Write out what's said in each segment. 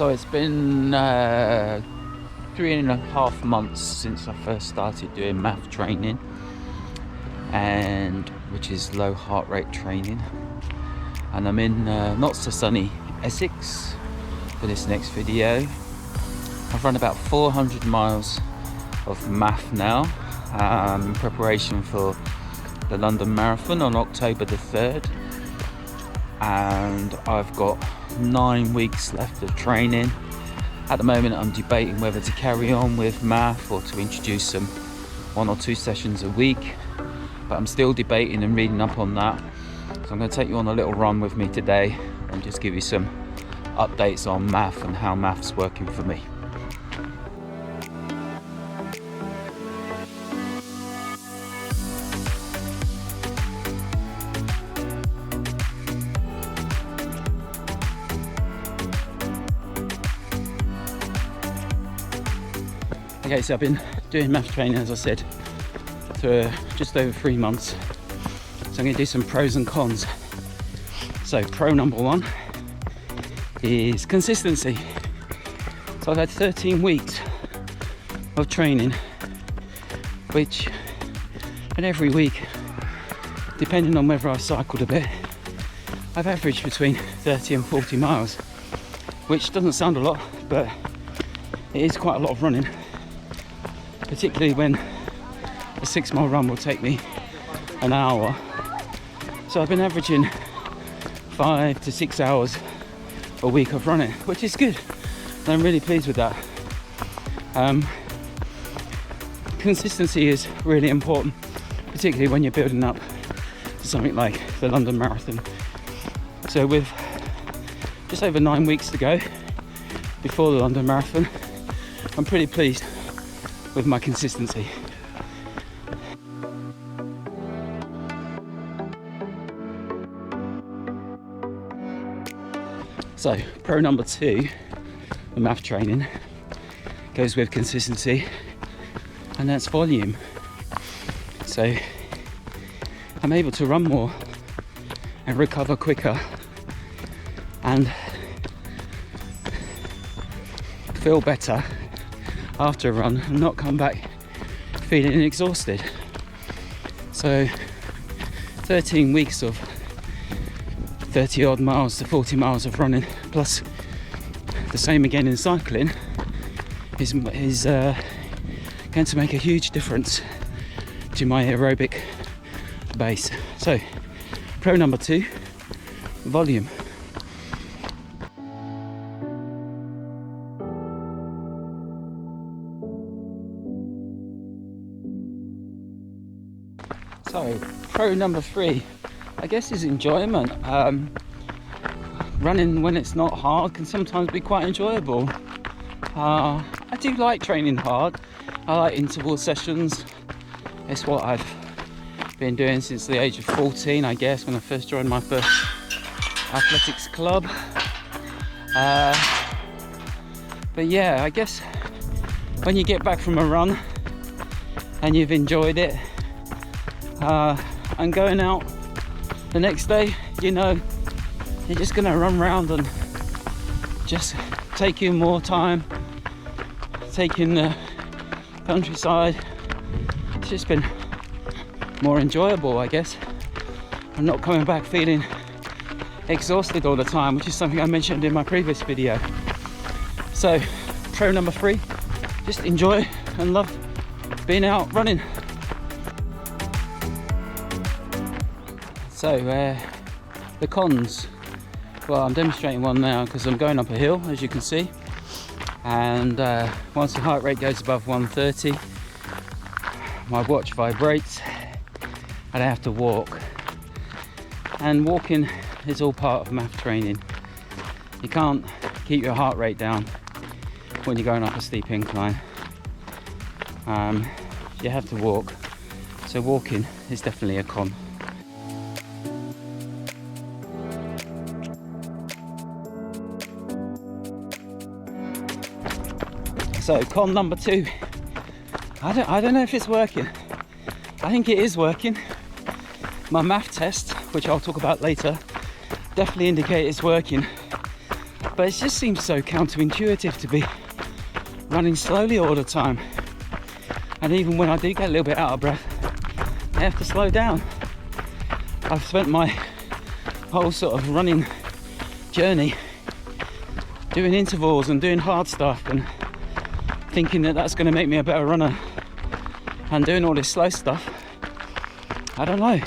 So it's been 3.5 months since I first started doing MAF training, and which is low heart rate training, and I'm in not so sunny Essex for this next video. I've run about 400 miles of MAF now, in preparation for the London Marathon on October the 3rd, and I've got 9 weeks left of training. At the moment I'm debating whether to carry on with MAF or to introduce some 1 or 2 sessions a week, but I'm still debating and reading up on that. So I'm going to take you on a little run with me today and just give you some updates on MAF and how MAF's working for me. Okay, so I've been doing MAF training, as I said, for just over 3 months. So I'm going to do some pros and cons. So pro number 1 is consistency. So I've had 13 weeks of training, which, and every week, depending on whether I've cycled a bit, I've averaged between 30 and 40 miles, which doesn't sound a lot, but it is quite a lot of running. Particularly when a 6-mile run will take me an hour. So I've been averaging 5 to 6 hours a week of running, which is good. And I'm really pleased with that. Consistency is really important, particularly when you're building up to something like the London Marathon. So with just over 9 weeks to go before the London Marathon, I'm pretty pleased with my consistency. So pro number 2, the MAF training, goes with consistency, and that's volume. So I'm able to run more and recover quicker and feel better after a run and not come back feeling exhausted. So 13 weeks of 30 odd miles to 40 miles of running, plus the same again in cycling, is going to make a huge difference to my aerobic base. So pro number 2, volume. So pro number 3, I guess, is enjoyment. Running when it's not hard can sometimes be quite enjoyable. I do like training hard. I like interval sessions. It's what I've been doing since the age of 14, I guess, when I first joined my first athletics club. But yeah, I guess when you get back from a run and you've enjoyed it, and going out the next day, you know, you're just gonna run around and just take you more time, taking the countryside. It's just been more enjoyable, I guess. I'm not coming back feeling exhausted all the time, which is something I mentioned in my previous video. So pro number 3, just enjoy and love being out running. So the cons, well, I'm demonstrating one now because I'm going up a hill, as you can see, and once the heart rate goes above 130, my watch vibrates and I have to walk. And walking is all part of MAF training. You can't keep your heart rate down when you're going up a steep incline. You have to walk, so walking is definitely a con. So con number 2, I don't know if it's working. I think it is working. My MAF test, which I'll talk about later, definitely indicate it's working. But it just seems so counterintuitive to be running slowly all the time. And even when I do get a little bit out of breath, I have to slow down. I've spent my whole sort of running journey doing intervals and doing hard stuff and thinking that that's going to make me a better runner, and doing all this slow stuff, I don't know,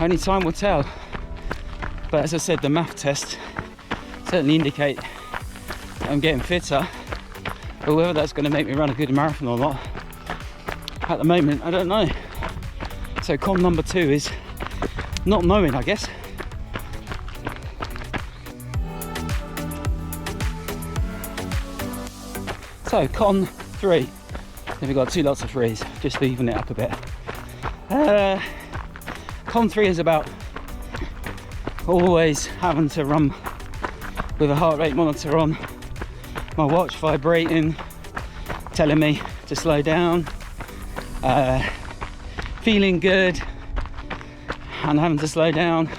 only time will tell. But as I said, the MAF tests certainly indicate that I'm getting fitter, but whether that's going to make me run a good marathon or not, at the moment I don't know. So con number 2 is not knowing, I guess. So con 3, then we've got 2 lots of 3s, just to even it up a bit. Con 3 is about always having to run with a heart rate monitor on, my watch vibrating, telling me to slow down, feeling good and having to slow down,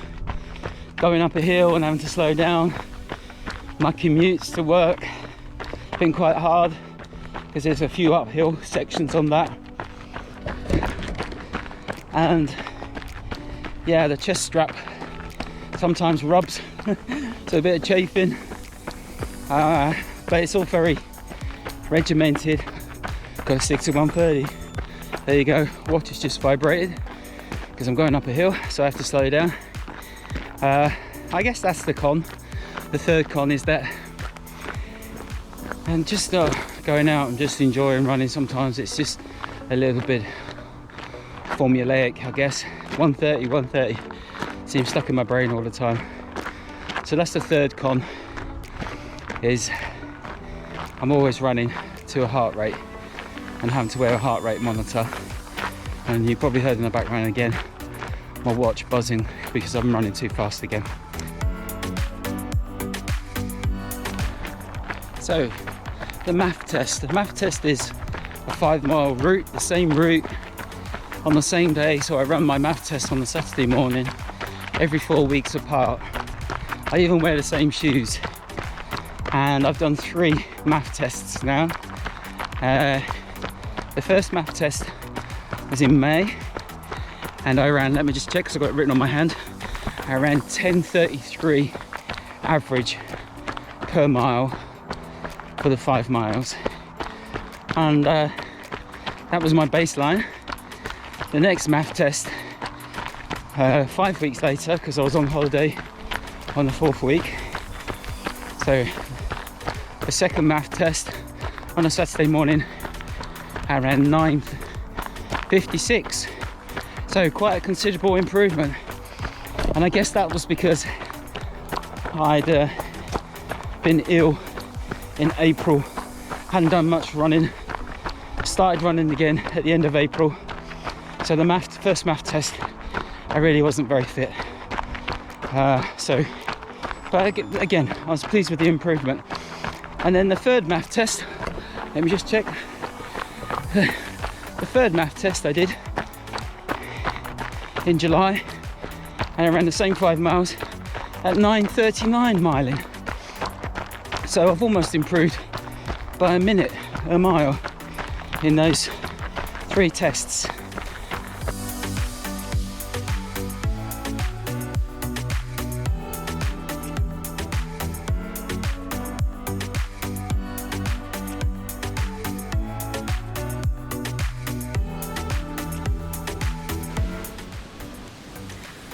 going up a hill and having to slow down. My commutes to work been quite hard because there's a few uphill sections on that, and yeah, the chest strap sometimes rubs so a bit of chafing, but it's all very regimented. Got to stick to 130. There you go, watch is just vibrated because I'm going up a hill, so I have to slow down. I guess that's the con. The third con is that, and just going out and just enjoying running, sometimes it's just a little bit formulaic, I guess. 130 seems stuck in my brain all the time. So that's the third con, is I'm always running to a heart rate and having to wear a heart rate monitor. And you probably heard in the background again my watch buzzing because I'm running too fast again. So the MAF test. The MAF test is a 5-mile route, the same route on the same day. So I run my MAF test on the Saturday morning, every 4 weeks apart. I even wear the same shoes, and I've done 3 MAF tests now. The first MAF test was in May, and I ran, let me just check because I've got it written on my hand, I ran 10:33 average per mile for the 5 miles, and that was my baseline. The next MAF test 5 weeks later, because I was on holiday on the 4th week, so the second MAF test on a Saturday morning I ran 9:56, so quite a considerable improvement. And I guess that was because I'd been ill in April, hadn't done much running, started running again at the end of April. So the first MAF test I really wasn't very fit, but again I was pleased with the improvement. And then the third MAF test, let me just check, the third MAF test I did in July, and I ran the same 5 miles at 9:39 miling. So I've almost improved by a minute a mile in those 3 tests.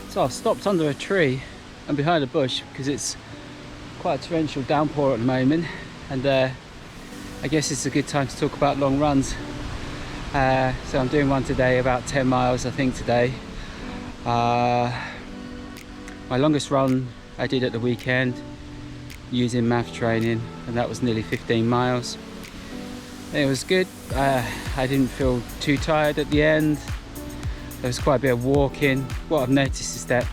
So I've stopped under a tree and behind a bush because it's quite a torrential downpour at the moment, and I guess it's a good time to talk about long runs. So I'm doing one today, about 10 miles I think today. My longest run I did at the weekend using MAF training, and that was nearly 15 miles. It was good. I didn't feel too tired at the end. There was quite a bit of walking. What I've noticed is that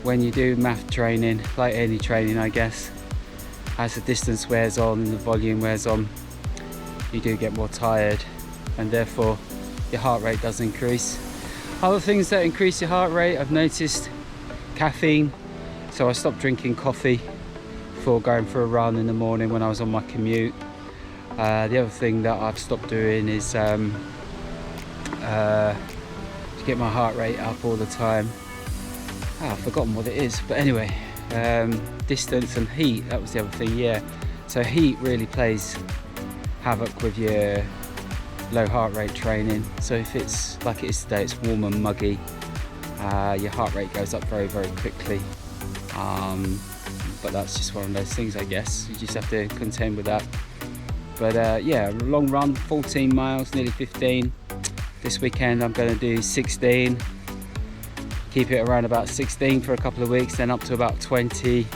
when you do MAF training, like any training I guess, as the distance wears on, the volume wears on, you do get more tired, and therefore your heart rate does increase. Other things that increase your heart rate, I've noticed caffeine, so I stopped drinking coffee before going for a run in the morning when I was on my commute. The other thing that I've stopped doing is to get my heart rate up all the time. I've forgotten what it is, but anyway, distance and heat, that was the other thing, yeah. So heat really plays havoc with your low heart rate training. So if it's like it is today, it's warm and muggy, your heart rate goes up very, very quickly. But that's just one of those things, I guess. You just have to contend with that. But yeah, long run, 14 miles, nearly 15. This weekend I'm going to do 16. Keep it around about 16 for a couple of weeks, then up to about 20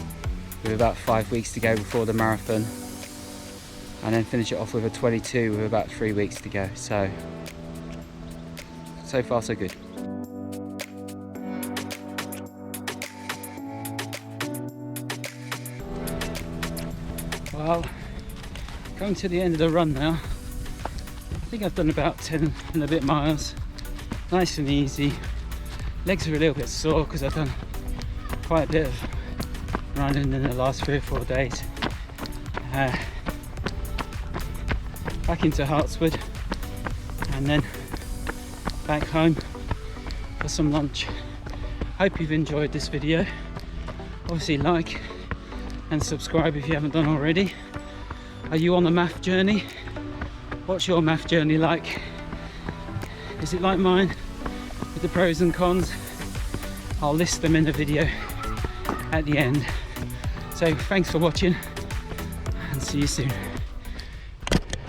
with about 5 weeks to go before the marathon. And then finish it off with a 22 with about 3 weeks to go. So far so good. Well, going to the end of the run now. I think I've done about 10 and a bit miles. Nice and easy. Legs are a little bit sore because I've done quite a bit of running in the last 3 or 4 days. Back into Hartswood and then back home for some lunch. Hope you've enjoyed this video. Obviously like and subscribe if you haven't done already. Are you on a MAF journey? What's your MAF journey like? Is it like mine with the pros and cons? I'll list them in the video at the end. So thanks for watching and see you soon.